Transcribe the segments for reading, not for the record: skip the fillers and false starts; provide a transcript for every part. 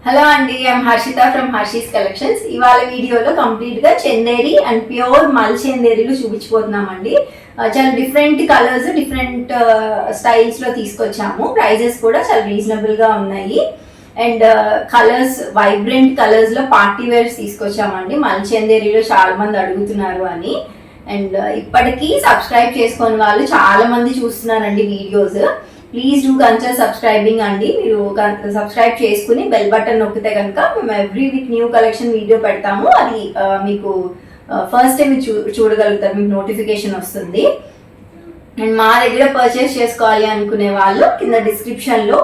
Hello అండి, I'm Harshitha from Harshi's collections. ఇవాళ వీడియోలో కంప్లీట్గా చందేరి అండ్ ప్యూర్ మల్ చందేరీలు చూపించిపోతున్నామండి. చాలా డిఫరెంట్ కలర్స్, డిఫరెంట్ స్టైల్స్లో తీసుకొచ్చాము. ప్రైజెస్ కూడా చాలా రీజనబుల్గా ఉన్నాయి. అండ్ కలర్స్, వైబ్రెంట్ కలర్స్లో పార్టీ వేర్స్ తీసుకొచ్చామండి. మల్ చందేరీలో చాలా మంది అడుగుతున్నారు అని. అండ్ ఇప్పటికీ సబ్స్క్రైబ్ చేసుకుని వాళ్ళు చాలా మంది చూస్తున్నారండి videos. Please do consider subscribing అండి. మీరు సబ్స్క్రైబ్ చేసుకుని బెల్ బటన్ నొక్కితే కనుక మేము every week new collection video పెడతాము. అది మీకు ఫస్ట్ టైం చూడగలుగుతారు, మీకు నోటిఫికేషన్ వస్తుంది. అండ్ మా దగ్గర పర్చేస్ చేసుకోవాలి అనుకునే వాళ్ళు కింద డిస్క్రిప్షన్లో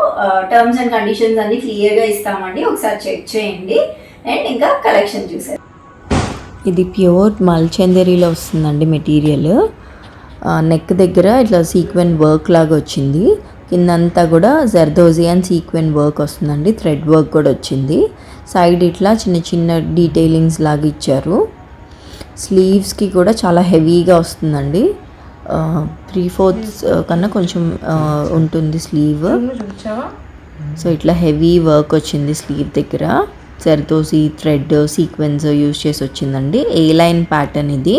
టర్మ్స్ అండ్ కండిషన్స్ అన్ని క్లియర్గా ఇస్తామండి, ఒకసారి చెక్ చేయండి. అండ్ ఇంకా కలెక్షన్ చూసారు. ఇది ప్యూర్ మల్ చందేరీలో వస్తుందండి మెటీరియల్. నెక్ దగ్గర ఇట్లా సీక్వెన్ వర్క్ లాగా వచ్చింది. కిందంతా కూడా జర్దోజీ అండ్ సీక్వెన్ వర్క్ వస్తుందండి. థ్రెడ్ వర్క్ కూడా వచ్చింది. సైడ్ ఇట్లా చిన్న చిన్న డీటెయిలింగ్స్ లాగా ఇచ్చారు. స్లీవ్స్కి కూడా చాలా హెవీగా వస్తుందండి. 3/4 కన్నా కొంచెం ఉంటుంది స్లీవ్. సో ఇట్లా హెవీ వర్క్ వచ్చింది స్లీవ్ దగ్గర. జర్దోజీ థ్రెడ్ సీక్వెన్స్ యూజ్ చేసి వచ్చిందండి. ఏ లైన్ ప్యాటర్న్ ఇది.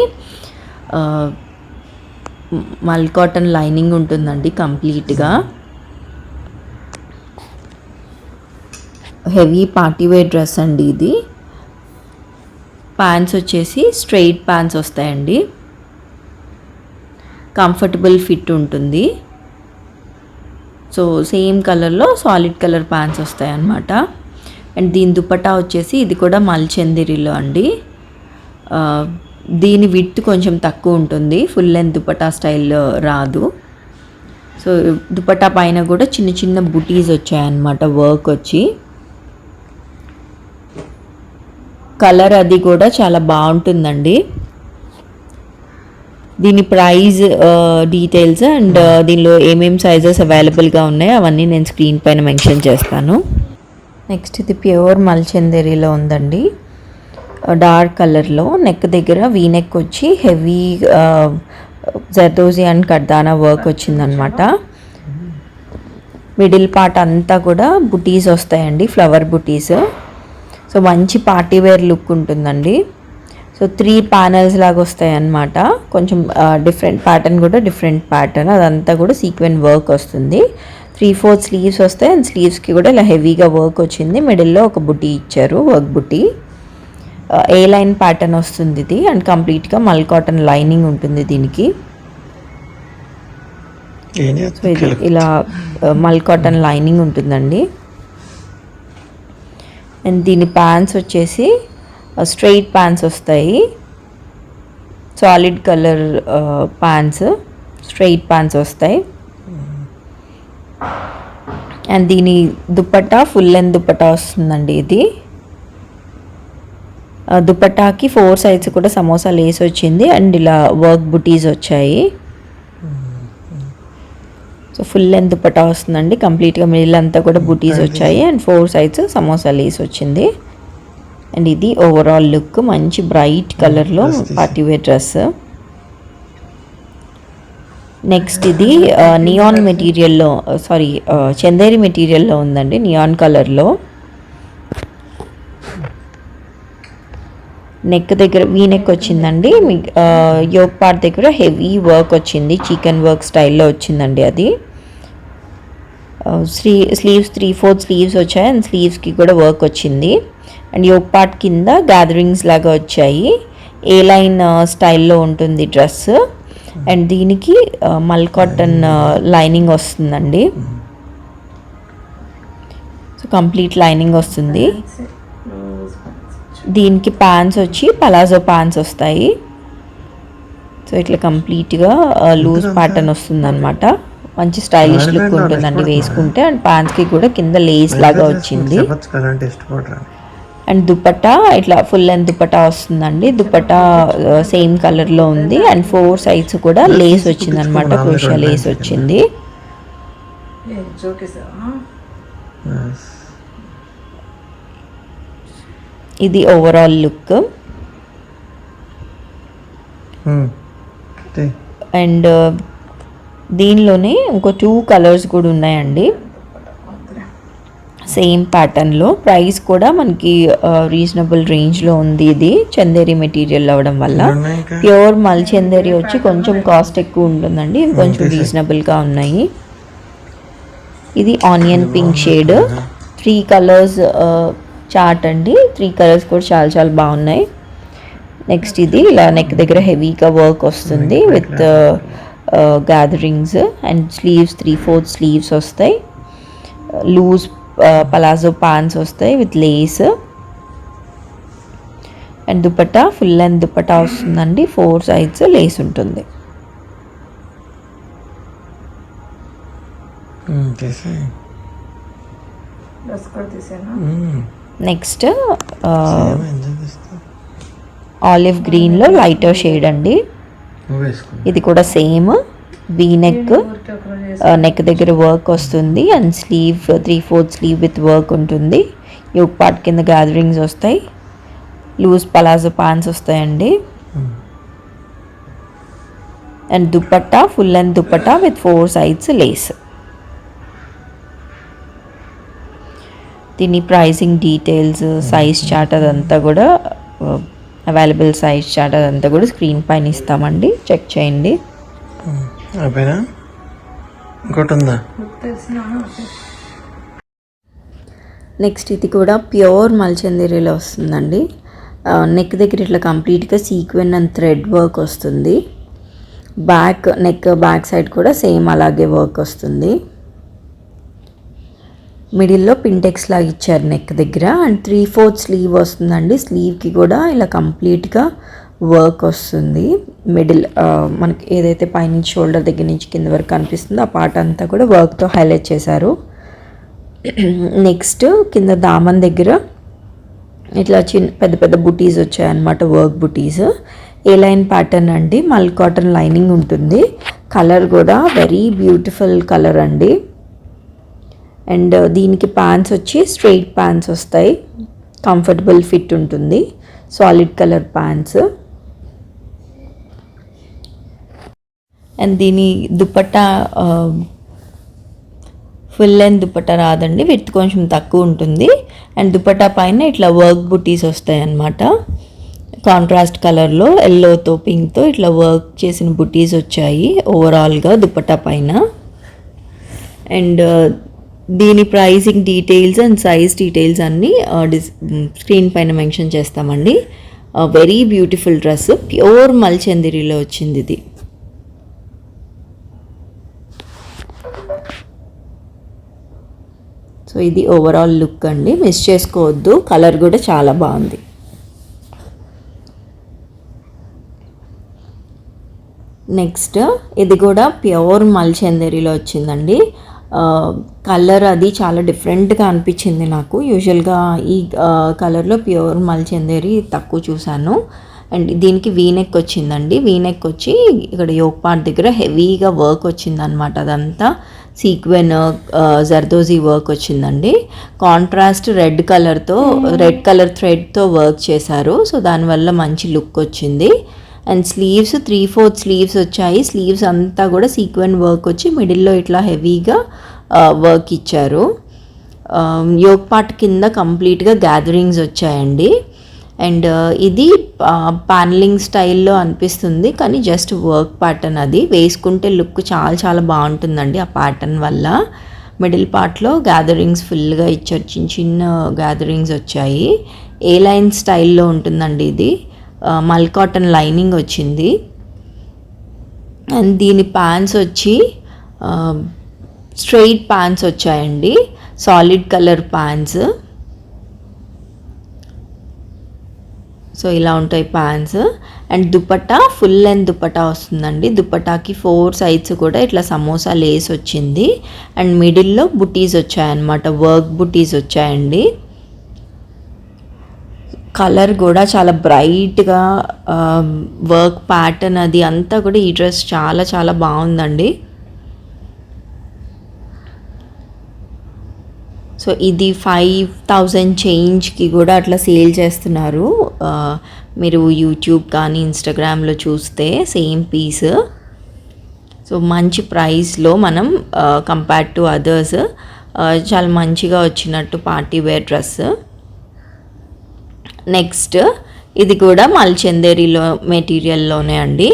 మల్ కాటన్ లైనింగ్ ఉంటుందండి కంప్లీట్గా. హెవీ పార్టీవేర్ డ్రెస్ అండి ఇది. ప్యాంట్స్ వచ్చేసి స్ట్రెయిట్ ప్యాంట్స్ వస్తాయండి. కంఫర్టబుల్ ఫిట్ ఉంటుంది. సో సేమ్ కలర్లో సాలిడ్ కలర్ ప్యాంట్స్ వస్తాయి అన్నమాట. అండ్ దీని దుపట్టా వచ్చేసి ఇది కూడా మల్ చందేరీలో అండి. దీని విడ్త్ కొంచెం తక్కువ ఉంటుంది, ఫుల్ లెంత్ దుపట్టా స్టైల్లో రాదు. సో దుపట్టా పైన కూడా చిన్న చిన్న బుటీస్ వచ్చాయన్నమాట, వర్క్ వచ్చి. కలర్ అది కూడా చాలా బాగుంటుందండి. దీని ప్రైస్ డీటెయిల్స్ అండ్ దీనిలో ఏమేమి సైజెస్ అవైలబుల్గా ఉన్నాయో అవన్నీ నేను స్క్రీన్ పైన మెన్షన్ చేస్తాను. నెక్స్ట్ ఇది ప్యూర్ మల్ చందేరీలో ఉందండి. డార్క్ కలర్లో నెక్ దగ్గర వీ నెక్ వచ్చి హెవీ జర్దోజీ అండ్ కర్దానా వర్క్ వచ్చిందనమాట. మిడిల్ పార్ట్ అంతా కూడా బుటీస్ వస్తాయండి, ఫ్లవర్ బుటీస్. సో మంచి పార్టీవేర్ లుక్ ఉంటుందండి. సో 3 ప్యానల్స్ లాగా వస్తాయి అన్నమాట. కొంచెం డిఫరెంట్ ప్యాటర్న్ కూడా డిఫరెంట్ ప్యాటర్న్, అదంతా కూడా సీక్వెన్ వర్క్ వస్తుంది. 3/4 స్లీవ్స్ వస్తాయి. అండ్ స్లీవ్స్కి కూడా ఇలా హెవీగా వర్క్ వచ్చింది. మిడిల్లో ఒక బుటీ ఇచ్చారు, వర్క్ బుటీ. ఏ లైన్ ప్యాటర్న్ వస్తుంది ఇది. అండ్ కంప్లీట్గా మల్ కాటన్ లైనింగ్ ఉంటుంది దీనికి. సో ఇది ఇలా మల్ కాటన్ లైనింగ్ ఉంటుందండి. అండ్ దీని ప్యాంట్స్ వచ్చేసి స్ట్రెయిట్ ప్యాంట్స్ వస్తాయి. Solid colour pants, straight pants వస్తాయి. అండ్ దీని దుపట్టా ఫుల్ లెంత్ దుపట్టా వస్తుందండి ఇది. దుపట్టాకి 4 సైడ్స్ కూడా సమోసా లేస్ వచ్చింది. అండ్ ఇలా వర్క్ బుటీస్ వచ్చాయి. సో ఫుల్ లెంత్ దుపట్టా వస్తుందండి. కంప్లీట్గా మిడిల్ అంతా కూడా బుటీస్ వచ్చాయి. అండ్ 4 సైడ్స్ సమోసా లేస్ వచ్చింది. అండ్ ఇది ఓవరాల్ లుక్. మంచి బ్రైట్ కలర్లో పార్టీవేర్ డ్రెస్. నెక్స్ట్ ఇది నియాన్ మెటీరియల్లో, సారీ చందేరి మెటీరియల్లో ఉందండి, నియాన్ కలర్లో. నెక్ దగ్గర వీ నెక్ వచ్చిందండి. యోక్ పార్ట్ దగ్గర హెవీ వర్క్ వచ్చింది, చికెన్ వర్క్ స్టైల్లో వచ్చిందండి అది. స్లీవ్స్ 3/4 స్లీవ్స్ వచ్చాయి. అండ్ స్లీవ్స్కి కూడా వర్క్ వచ్చింది. అండ్ యోక్ పార్ట్ కింద గ్యాదరింగ్స్ లాగా వచ్చాయి. ఏ లైన్ స్టైల్లో ఉంటుంది డ్రెస్. అండ్ దీనికి మల్ కాటన్ లైనింగ్ వస్తుందండి. సో కంప్లీట్ లైనింగ్ వస్తుంది. దీనికి ప్యాంట్స్ వచ్చి పలాజో ప్యాంట్స్ వస్తాయి. సో ఇట్లా కంప్లీట్గా లూజ్ ప్యాటర్న్ వస్తుంది అనమాట. మంచి స్టైలిష్ లుక్ ఉంటుందండి వేసుకుంటే. అండ్ ప్యాంట్స్కి కూడా కింద లేస్ లాగా వచ్చింది. అండ్ దుపట్టా ఇట్లా ఫుల్ లెంత్ దుపట్టా వస్తుందండి. దుపట్టా సేమ్ కలర్లో ఉంది. అండ్ 4 సైడ్స్ కూడా లేస్ వచ్చింది అనమాట, క్రోషియా లేస్ వచ్చింది. ఇది ఓవరాల్ లుక్. అండ్ దీనిలోనే ఇంకో 2 కలర్స్ కూడా ఉన్నాయండి. సేమ్ ప్యాటర్న్లో. ప్రైస్ కూడా మనకి రీజనబుల్ రేంజ్లో ఉంది. ఇది చందేరి మెటీరియల్ అవ్వడం వల్ల. ప్యూర్ మల్ చందేరి వచ్చి కొంచెం కాస్ట్ ఎక్కువ ఉంటుందండి, ఇవి కొంచెం రీజనబుల్గా ఉన్నాయి. ఇది onion pink shade, 3 colours chart అండి. 3 కలర్స్ కూడా చాలా చాలా బాగున్నాయి. నెక్స్ట్ ఇది ఇలా నెక్ దగ్గర హెవీగా వర్క్ వస్తుంది with gatherings and sleeves 3/4 sleeves వస్తాయి. లూజ్ పలాజో పాన్స్ వస్తాయి with lace and dupatta full length dupatta వస్తుందండి. 4 సైడ్స్ లేస్ ఉంటుంది. నెక్స్ట్ ఆలివ్ గ్రీన్లో లైటర్ షేడ్ అండి. ఇది కూడా సేమ్ వీ నెక్, నెక్ దగ్గర వర్క్ వస్తుంది and sleeve 3/4 sleeve with work ఉంటుంది. యోక్ పార్ట్ కింద గ్యాదరింగ్స్ వస్తాయి, లూజ్ పలాజో పాన్స్ వస్తాయండి. And dupatta full length dupatta with 4 sides lace. దీని ప్రైసింగ్ డీటెయిల్స్, సైజ్ చార్ట్ అదంతా కూడా అవైలబుల్ సైజ్ చార్ట్ అదంతా కూడా స్క్రీన్ పైన ఇస్తామండి, చెక్ చేయండి. నెక్స్ట్ ఇది కూడా ప్యూర్ మల్చందేరిలో వస్తుందండి. నెక్ దగ్గర ఇట్లా కంప్లీట్గా సీక్వెన్ అండ్ థ్రెడ్ వర్క్ వస్తుంది. నెక్ బ్యాక్ సైడ్ కూడా సేమ్ అలాగే వర్క్ వస్తుంది. మిడిల్లో పింటెక్స్ లాగా ఇచ్చారు నెక్ దగ్గర అండ్ 3/4 స్లీవ్ వస్తుందండి. స్లీవ్కి కూడా ఇలా కంప్లీట్గా వర్క్ వస్తుంది. మిడిల్ మనకి ఏదైతే పైనుంచి షోల్డర్ దగ్గర నుంచి కింద వరకు కనిపిస్తుందో ఆ పార్ట్ అంతా కూడా వర్క్తో హైలైట్ చేశారు. నెక్స్ట్ కింద దామన్ దగ్గర ఇట్లా పెద్ద పెద్ద బుటీస్ వచ్చాయన్నమాట, వర్క్ బుటీస్. ఏ లైన్ ప్యాటర్న్ అండి, మల్ కాటన్ లైనింగ్ ఉంటుంది. కలర్ కూడా వెరీ బ్యూటిఫుల్ కలర్ అండి. అండ్ దీనికి ప్యాంట్స్ వచ్చి స్ట్రైట్ ప్యాంట్స్ వస్తాయి, కంఫర్టబుల్ ఫిట్ ఉంటుంది, సాలిడ్ కలర్ ప్యాంట్స్. అండ్ దీని దుపట్టా ఫుల్ లెంత్ దుపట్టా రాదండి, విత్ కొంచెం తక్కువ ఉంటుంది. అండ్ దుపట్టా పైన ఇట్లా వర్క్ బుటీస్ వస్తాయి అన్నమాట. కాంట్రాస్ట్ కలర్లో ఎల్లోతో పింక్తో ఇట్లా వర్క్ చేసిన బుటీస్ వచ్చాయి ఓవరాల్గా దుపట్టా పైన. అండ్ దీని pricing details and size details అన్నీ స్క్రీన్ పైన మెన్షన్ చేస్తామండి. వెరీ బ్యూటిఫుల్ డ్రెస్, ప్యూర్ మల్చందిరిలో వచ్చింది ఇది. సో ఇది ఓవరాల్ లుక్ అండి, మిస్ చేసుకోవద్దు. కలర్ కూడా చాలా బాగుంది. నెక్స్ట్ ఇది కూడా ప్యూర్ మల్చందేరిలో వచ్చిందండి. కలర్ అది చాలా డిఫరెంట్గా అనిపించింది నాకు. యూజువల్గా ఈ కలర్లో ప్యూర్ మల్చందేరి తక్కువ చూశాను. అండ్ దీనికి వీనెక్ వచ్చిందండి. వీనెక్ వచ్చి ఇక్కడ యోక్ పార్ట్ దగ్గర హెవీగా వర్క్ వచ్చిందనమాట. అదంతా సీక్వెన్ జర్దోజీ వర్క్ వచ్చిందండి. కాంట్రాస్ట్ రెడ్ కలర్ థ్రెడ్తో వర్క్ చేశారు. సో దానివల్ల మంచి లుక్ వచ్చింది. అండ్ స్లీవ్స్ 3/4 స్లీవ్స్ వచ్చాయి. స్లీవ్స్ అంతా కూడా సీక్వెన్ వర్క్ వచ్చి మిడిల్లో ఇట్లా హెవీగా వర్క్ ఇచ్చారు. యోక్ పార్ట్ కింద కంప్లీట్గా గ్యాదరింగ్స్ వచ్చాయండి. అండ్ ఇది ప్యానలింగ్ స్టైల్లో అనిపిస్తుంది, కానీ జస్ట్ వర్క్ ప్యాటర్న్. అది వేసుకుంటే లుక్ చాలా చాలా బాగుంటుందండి ఆ ప్యాటర్న్ వల్ల. మిడిల్ పార్ట్లో గ్యాదరింగ్స్ ఫుల్గా ఇచ్చారు, చిన్న చిన్న గ్యాదరింగ్స్ వచ్చాయి. ఏ లైన్ స్టైల్లో ఉంటుందండి ఇది. మల్ కాటన్ లైనింగ్ వచ్చింది. అండ్ దీని ప్యాంట్స్ వచ్చి స్ట్రెయిట్ ప్యాంట్స్ వచ్చాయండి, సాలిడ్ కలర్ ప్యాంట్స్. సో ఇలా ఉంటాయి pants. And dupatta full length dupatta వస్తుందండి. దుపట్టాకి 4 సైడ్స్ కూడా ఇట్లా సమోసా లేస్ వచ్చింది. అండ్ మిడిల్లో బుటీస్ వచ్చాయన్నమాట, వర్క్ బుటీస్ వచ్చాయండి. కలర్ కూడా చాలా బ్రైట్గా వర్క్ ప్యాటర్న్ అది అంతా కూడా ఈ డ్రెస్ చాలా చాలా బాగుందండి. సో ఇది 5,000 చేంజ్కి కూడా అట్లా సేల్ చేస్తున్నారు. మీరు యూట్యూబ్ కానీ ఇన్స్టాగ్రామ్లో చూస్తే సేమ్ పీస్. సో మంచి ప్రైస్లో మనం కంపేర్ టు అదర్స్ చాలా మంచిగా వచ్చినట్టు పార్టీ వేర్ డ్రెస్. నెక్స్ట్ ఇది కూడా మల్చందేరిలో మెటీరియల్లోనే అండి.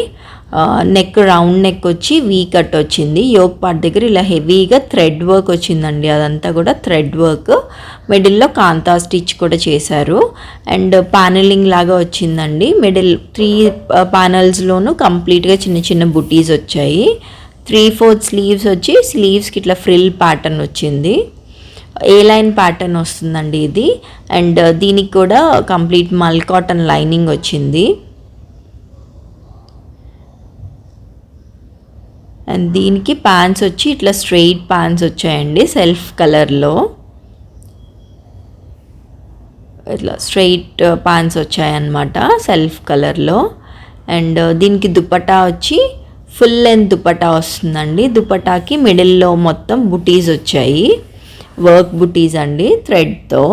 నెక్ రౌండ్ నెక్ వచ్చి వీ కట్ వచ్చింది. యోక్ పార్ట్ దగ్గర ఇలా హెవీగా థ్రెడ్ వర్క్ వచ్చిందండి. అదంతా కూడా థ్రెడ్ వర్క్. మిడిల్లో కాంతా స్టిచ్ కూడా చేశారు. అండ్ ప్యానలింగ్ లాగా వచ్చిందండి. మిడిల్ 3 ప్యానల్స్లోనూ కంప్లీట్గా చిన్న చిన్న బుటీస్ వచ్చాయి. 3/4 స్లీవ్స్ వచ్చి స్లీవ్స్కి ఇట్లా ఫ్రిల్ ప్యాటర్న్ వచ్చింది. ఏ లైన్ ప్యాటర్న్ వస్తుందండి ఇది. అండ్ దీనికి కూడా కంప్లీట్ మల్ కాటన్ లైనింగ్ వచ్చింది. అండ్ దీనికి ప్యాంట్స్ వచ్చి ఇట్లా స్ట్రెయిట్ ప్యాంట్స్ వచ్చాయండి సెల్ఫ్ కలర్లో. ఇట్లా స్ట్రెయిట్ ప్యాంట్స్ వచ్చాయన్నమాట సెల్ఫ్ కలర్లో. అండ్ దీనికి దుపట్టా వచ్చి ఫుల్ లెంత్ దుపట్టా వస్తుందండి. దుపట్టాకి మిడిల్లో మొత్తం బుటీస్ వచ్చాయి. వర్క్ బుటీస్ అండి థ్రెడ్తో.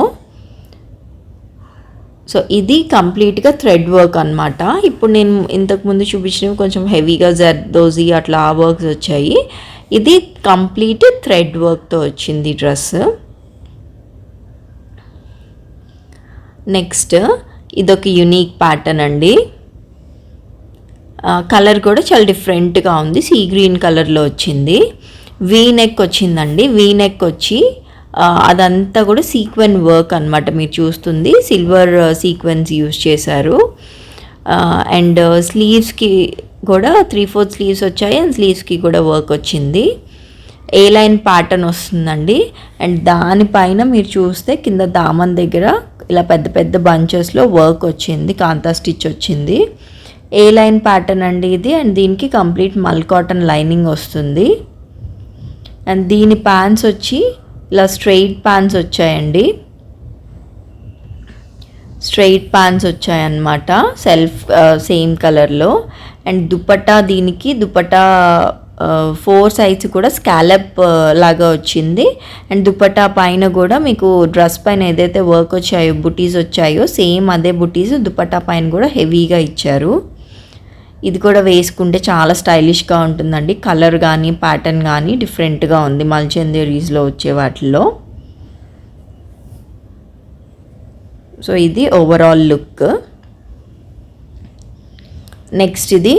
సో ఇది కంప్లీట్గా థ్రెడ్ వర్క్ అనమాట. ఇప్పుడు నేను ఇంతకుముందు చూపించినవి కొంచెం హెవీగా జర్దోజీ అట్లా వర్క్స్ వచ్చాయి. ఇది కంప్లీట్ థ్రెడ్ వర్క్తో వచ్చింది డ్రెస్. నెక్స్ట్ ఇదొక యూనిక్ ప్యాటర్న్ అండి. కలర్ కూడా చాలా డిఫరెంట్గా ఉంది. సీ గ్రీన్ కలర్లో వచ్చింది. వీ నెక్ వచ్చిందండి. వీ నెక్ వచ్చి అదంతా కూడా సీక్వెన్ వర్క్ అనమాట. మీరు చూస్తుంది సిల్వర్ సీక్వెన్స్ యూజ్ చేశారు. అండ్ స్లీవ్స్కి కూడా 3/4 స్లీవ్స్ వచ్చాయి. అండ్ స్లీవ్స్కి కూడా వర్క్ వచ్చింది. ఏ లైన్ ప్యాటర్న్ వస్తుందండి. అండ్ దానిపైన మీరు చూస్తే కింద దామన్ దగ్గర ఇలా పెద్ద పెద్ద బంచెస్లో వర్క్ వచ్చింది. కాంతా స్టిచ్ వచ్చింది. ఏ లైన్ ప్యాటర్న్ అండి ఇది. అండ్ దీనికి కంప్లీట్ మల్ కాటన్ లైనింగ్ వస్తుంది. అండ్ దీని ప్యాంట్స్ వచ్చి ఇలా స్ట్రెయిట్ ప్యాంట్స్ వచ్చాయండి. స్ట్రెయిట్ ప్యాంట్స్ వచ్చాయన్నమాట సెల్ఫ్ సేమ్ కలర్లో. అండ్ దుపట్టా దీనికి దుపట్టా 4 సైడ్స్ కూడా స్కాలప్ లాగా వచ్చింది. అండ్ దుపట్టా పైన కూడా మీకు డ్రెస్ పైన ఏదైతే వర్క్ వచ్చాయో బుటీస్ వచ్చాయో సేమ్ అదే బుటీస్ దుపట్టా పైన కూడా హెవీగా ఇచ్చారు. ఇది కూడా వేసుకుంటే చాలా స్టైలిష్గా ఉంటుందండి. కలర్ కానీ ప్యాటర్న్ కానీ డిఫరెంట్గా ఉంది మల్చందేరీస్లో వచ్చే వాటిల్లో. సో ఇది ఓవరాల్ లుక్. నెక్స్ట్ ఇది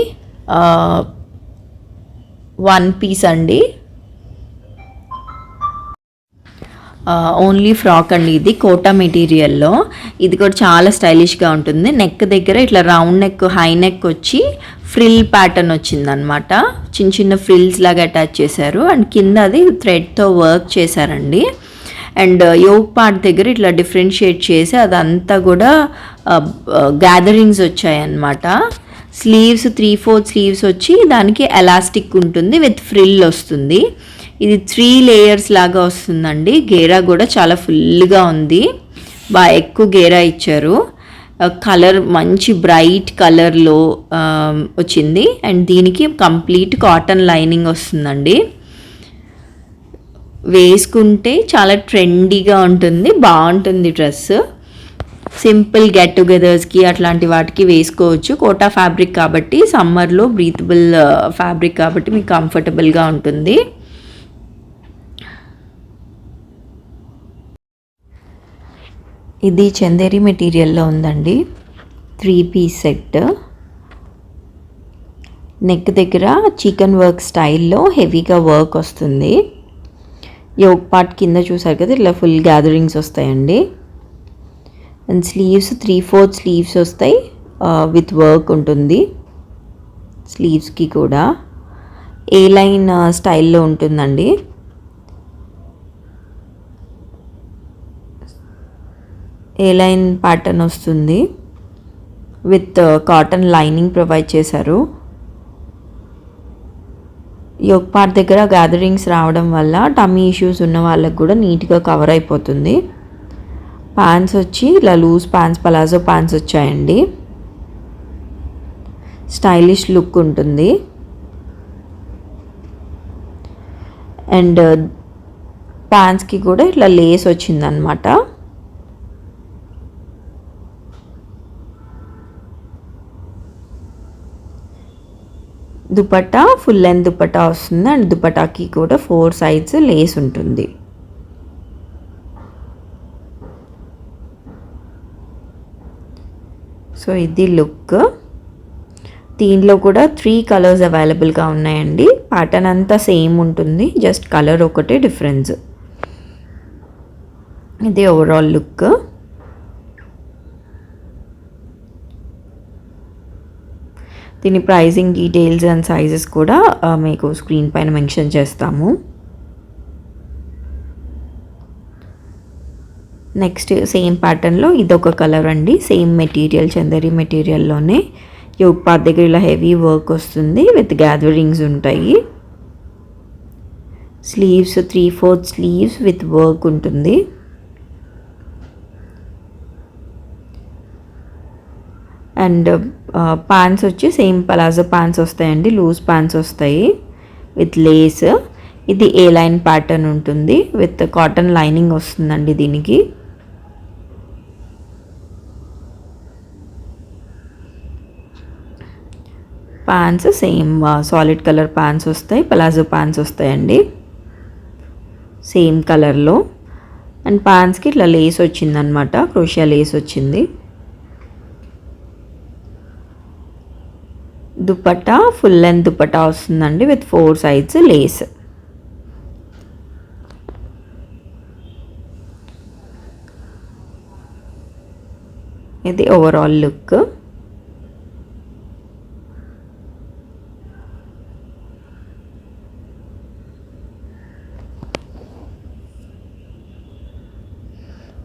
1 పీస్ అండి. ఓన్లీ ఫ్రాక్ అండి. ఇది కోటా మెటీరియల్లో. ఇది కూడా చాలా స్టైలిష్గా ఉంటుంది. నెక్ దగ్గర ఇట్లా రౌండ్ నెక్ హై నెక్ వచ్చి ఫ్రిల్ ప్యాటర్న్ వచ్చిందనమాట. చిన్న చిన్న ఫ్రిల్స్ లాగా అటాచ్ చేశారు. అండ్ కింద అది థ్రెడ్తో వర్క్ చేశారండి. అండ్ యోక్ పార్ట్ దగ్గర ఇట్లా డిఫరెన్షియేట్ చేసి అదంతా కూడా గ్యాదరింగ్స్ వచ్చాయన్నమాట. స్లీవ్స్ 3/4 స్లీవ్స్ వచ్చి దానికి ఎలాస్టిక్ ఉంటుంది విత్ ఫ్రిల్ వస్తుంది. ఇది 3 లేయర్స్ లాగా వస్తుందండి. గేరా కూడా చాలా ఫుల్గా ఉంది. బాగా ఎక్కువ గేరా ఇచ్చారు. కలర్ మంచి బ్రైట్ కలర్లో వచ్చింది. అండ్ దీనికి కంప్లీట్ కాటన్ లైనింగ్ వస్తుందండి. వేసుకుంటే చాలా ట్రెండీగా ఉంటుంది. బాగుంటుంది డ్రెస్. సింపుల్ గెట్ టుగెదర్స్కి అట్లాంటి వాటికి వేసుకోవచ్చు. కోటా ఫ్యాబ్రిక్ కాబట్టి సమ్మర్లో బ్రీతబుల్ ఫ్యాబ్రిక్ కాబట్టి మీకు కంఫర్టబుల్గా ఉంటుంది. ఇది చందేరి మెటీరియల్లో ఉందండి. 3 పీస్ సెట్. నెక్ దగ్గర చికెన్ వర్క్ స్టైల్లో హెవీగా వర్క్ వస్తుంది. యోక్ పార్ట్ కింద చూసారు కదా ఇట్లా ఫుల్ గ్యాదరింగ్స్ వస్తాయండి. అండ్ స్లీవ్స్ 3/4 స్లీవ్స్ వస్తాయి విత్ వర్క్ ఉంటుంది. స్లీవ్స్కి కూడా ఏ లైన్ స్టైల్లో ఉంటుందండి. ఏ లైన్ ప్యాటర్న్ వస్తుంది విత్ కాటన్ లైనింగ్ ప్రొవైడ్ చేశారు. యోక్ పార్ట్ దగ్గర గ్యాదరింగ్స్ రావడం వల్ల టమ్మీ ఇష్యూస్ ఉన్న వాళ్ళకి కూడా నీట్గా కవర్ అయిపోతుంది. ప్యాంట్స్ వచ్చి ఇలా లూజ్ ప్యాంట్స్ పలాజో ప్యాంట్స్ వచ్చాయండి. స్టైలిష్ లుక్ ఉంటుంది. అండ్ ప్యాంట్స్కి కూడా ఇట్లా లేస్ వచ్చిందనమాట. దుపట్టా ఫుల్ లెంత్ దుపట్టా వస్తుంది. అండ్ దుపట్టాకి కూడా 4 సైడ్స్ లేస్ ఉంటుంది. సో ఇది లుక్. దీనిలో కూడా 3 కలర్స్ అవైలబుల్గా ఉన్నాయండి. ప్యాటర్న్ అంతా సేమ్ ఉంటుంది, జస్ట్ కలర్ ఒకటే డిఫరెన్స్. ఇది ఓవరాల్ లుక్. దీని ప్రైజింగ్ డీటెయిల్స్ అండ్ సైజెస్ కూడా మీకు స్క్రీన్ పైన మెన్షన్ చేస్తాము. నెక్స్ట్ సేమ్ ప్యాటర్న్లో ఇదొక కలర్ అండి. సేమ్ మెటీరియల్, చందేరి మెటీరియల్లోనే యోగ్ పార్ట్ దగ్గర ఇలా హెవీ వర్క్ వస్తుంది, విత్ గ్యాదరింగ్స్ ఉంటాయి. స్లీవ్స్ 3/4 స్లీవ్స్ విత్ వర్క్ ఉంటుంది. అండ్ ప్యాంట్స్ వచ్చి సేమ్ పలాజో ప్యాంట్స్ వస్తాయండి, లూజ్ ప్యాంట్స్ వస్తాయి విత్ లేస్. ఇది ఏ లైన్ ప్యాటర్న్ ఉంటుంది, విత్ కాటన్ లైనింగ్ వస్తుందండి దీనికి. Pants same solid colour pants వస్తాయి, పలాజో ప్యాంట్స్ వస్తాయండి సేమ్ కలర్లో. అండ్ ప్యాంట్స్కి ఇట్లా లేస్ వచ్చిందనమాట, క్రోషియా లేస్ వచ్చింది. దుపట్టా ఫుల్ లెంత్ దుపట్టా వస్తుందండి, విత్ 4 సైడ్స్ లేస్. ఇది ఓవరాల్ లుక్.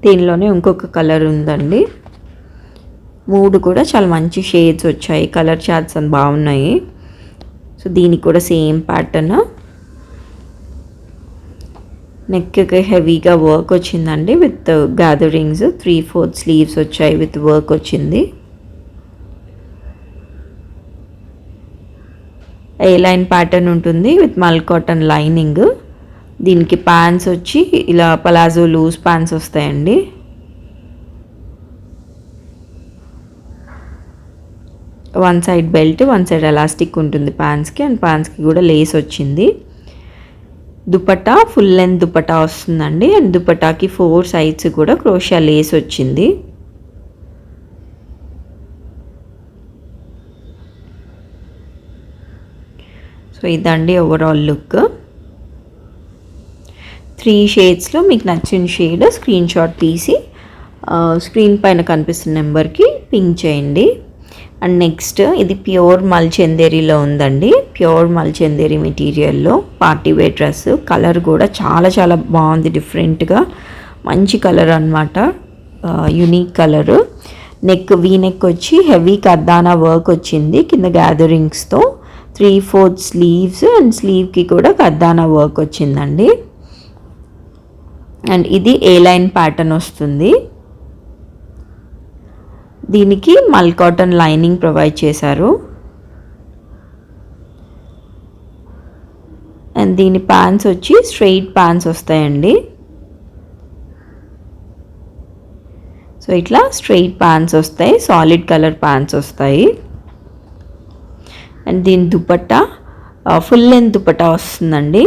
దీనిలోనే ఇంకొక కలర్ ఉందండి. 3 కూడా చాలా మంచి షేడ్స్ వచ్చాయి, కలర్ చార్ట్స్ అని బాగున్నాయి. సో దీనికి కూడా సేమ్ ప్యాటర్న్. నెక్కి హెవీగా వర్క్ వచ్చిందండి, విత్ గ్యాదరింగ్స్. 3/4 స్లీవ్స్ వచ్చాయి, విత్ వర్క్ వచ్చింది. ఏ లైన్ ప్యాటర్న్ ఉంటుంది, విత్ మల్ కాటన్ లైనింగ్. దీనికి ప్యాంట్స్ వచ్చి ఇలా పలాజో లూజ్ ప్యాంట్స్ వస్తాయండి. One side belt, one side elastic ఉంటుంది ప్యాంట్స్కి, అండ్ ప్యాంట్స్కి కూడా లేస్ వచ్చింది. దుపట్టా ఫుల్ లెంత్ దుపట్టా వస్తుందండి, అండ్ దుపట్టాకి 4 సైడ్స్ కూడా క్రోషియా లేస్ వచ్చింది. సో ఇదండి ఓవరాల్ లుక్. 3 షేడ్స్లో మీకు నచ్చిన షేడ్ స్క్రీన్ షాట్ తీసి స్క్రీన్ పైన కనిపిస్తున్న నెంబర్కి పింక్ చేయండి. అండ్ నెక్స్ట్ ఇది ప్యూర్ మల్ చందేరిలో ఉందండి. ప్యూర్ మల్ చందేరి మెటీరియల్లో పార్టీ వేర్ డ్రెస్. కలర్ కూడా చాలా చాలా బాగుంది, డిఫరెంట్గా మంచి కలర్ అనమాట, unique colour. Neck V neck వచ్చి హెవీ కర్దానా వర్క్ వచ్చింది కింద గ్యాదరింగ్స్తో. 3/4 స్లీవ్స్, అండ్ స్లీవ్కి కూడా కర్దానా వర్క్ వచ్చిందండి. అండ్ ఇది ఏ లైన్ ప్యాటర్న్ వస్తుంది. దీనికి మల్ కాటన్ లైనింగ్ ప్రొవైడ్ చేశారు. అండ్ దీని ప్యాంట్స్ వచ్చి స్ట్రెయిట్ ప్యాంట్స్ వస్తాయండి. సో ఇట్లా స్ట్రెయిట్ ప్యాంట్స్ వస్తాయి, సాలిడ్ కలర్ ప్యాంట్స్ వస్తాయి. అండ్ దీని దుపట్టా ఫుల్ లెంత్ దుపట్టా వస్తుందండి,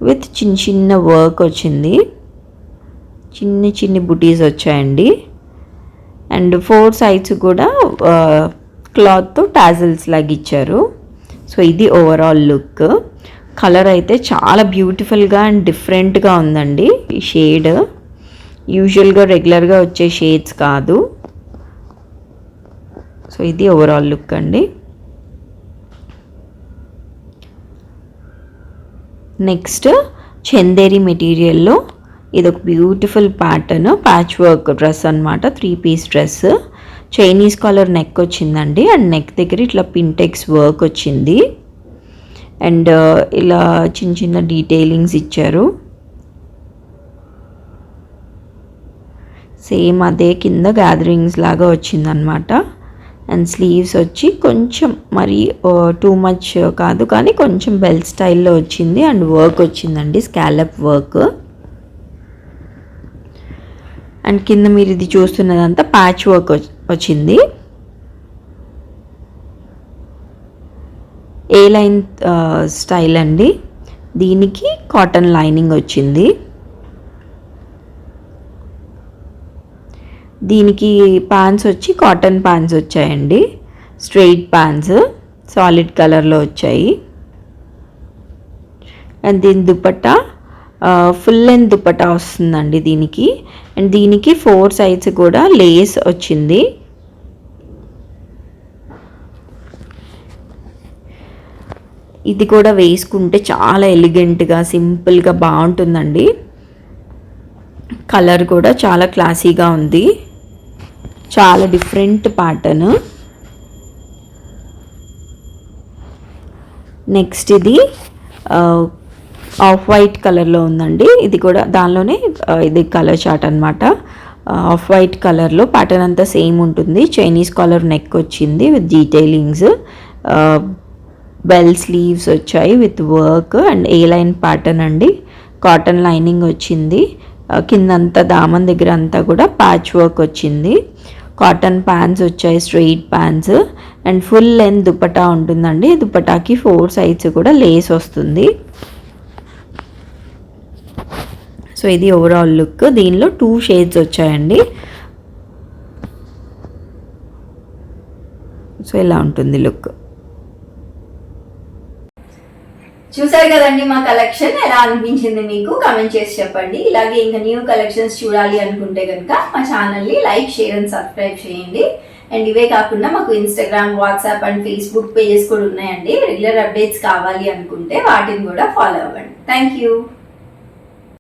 విత్ చిన్న చిన్న వర్క్ వచ్చింది, చిన్ని చిన్ని బుటీస్ వచ్చాయండి. అండ్ 4 సైడ్స్ కూడా క్లాత్తో టాజిల్స్ లాగా ఇచ్చారు. సో ఇది ఓవరాల్ లుక్. కలర్ అయితే చాలా బ్యూటిఫుల్గా అండ్ డిఫరెంట్గా ఉందండి. ఈ షేడ్ యూజువల్గా రెగ్యులర్గా వచ్చే షేడ్స్ కాదు. సో ఇది ఓవరాల్ లుక్ అండి. నెక్స్ట్ చందేరి మెటీరియల్లో ఇది ఒక beautiful pattern, patch work dress అనమాట. 3 piece dress, Chinese collar neck వచ్చిందండి. అండ్ నెక్ దగ్గర ఇట్లా పింటెక్స్ వర్క్ వచ్చింది. అండ్ ఇలా చిన్న చిన్న డీటెయిలింగ్స్ ఇచ్చారు. సేమ్ అదే కింద గ్యాదరింగ్స్ లాగా వచ్చిందనమాట. అండ్ స్లీవ్స్ వచ్చి కొంచెం మరి టూ మచ్ కాదు, కానీ కొంచెం బెల్ట్ స్టైల్లో వచ్చింది. అండ్ వర్క్ వచ్చిందండి, స్కాలప్ వర్క్. అండ్ కింద మీరు ఇది చూస్తున్నదంతా ప్యాచ్ వర్క్ వచ్చింది. ఏ లైన్ స్టైల్ అండి. దీనికి కాటన్ లైనింగ్ వచ్చింది. దీనికి ప్యాంట్స్ వచ్చి కాటన్ ప్యాంట్స్ వచ్చాయండి, స్ట్రెయిట్ ప్యాంట్స్ సాలిడ్ కలర్లో వచ్చాయి. అండ్ దీని దుపట్టా ఫుల్ లెంత్ దుపట్టా వస్తుందండి దీనికి. అండ్ దీనికి 4 సైడ్స్ కూడా లేస్ వచ్చింది. ఇది కూడా వేసుకుంటే చాలా ఎలిగెంట్గా సింపుల్గా బాగుంటుందండి. కలర్ కూడా చాలా క్లాసీగా ఉంది, చాలా డిఫరెంట్ ప్యాటర్న్. నెక్స్ట్ ఇది ఆఫ్ వైట్ కలర్లో ఉందండి. ఇది కూడా దానిలోనే ఇది కలర్ చార్ట్ అనమాట. ఆఫ్ వైట్ కలర్లో ప్యాటర్న్ అంతా సేమ్ ఉంటుంది. చైనీస్ కాలర్ నెక్ వచ్చింది విత్ డీటెయిలింగ్స్. బెల్ స్లీవ్స్ వచ్చాయి with work and A line pattern అండి. కాటన్ లైనింగ్ వచ్చింది. కిందంతా దామన్ దగ్గర అంతా కూడా ప్యాచ్ వర్క్ వచ్చింది. కాటన్ ప్యాంట్స్ వచ్చాయి, straight pants. And full length dupatta ఉంటుందండి. దుపట్టాకి 4 సైడ్స్ కూడా లేస్ వస్తుంది. సో ఇది ఓవరాల్ లుక్. దీనిలో 2 షేడ్స్ వచ్చాయండి. సో ఇలా ఉంటుంది లుక్. చూసారు కదండి మా కలెక్షన్. ఎలా అనిపించింది మీకు కామెంట్ చేసి చెప్పండి. ఇలాగే ఇంకా న్యూ కలెక్షన్స్ చూడాలి అనుకుంటే కనుక మా ఛానల్ని లైక్, షేర్ అండ్ సబ్స్క్రైబ్ చేయండి. అండ్ ఇవే కాకుండా మాకు Instagram, WhatsApp and Facebook pages కూడా ఉన్నాయండి. రెగ్యులర్ అప్డేట్స్ కావాలి అనుకుంటే వాటిని కూడా ఫాలో అవ్వండి. Thank you.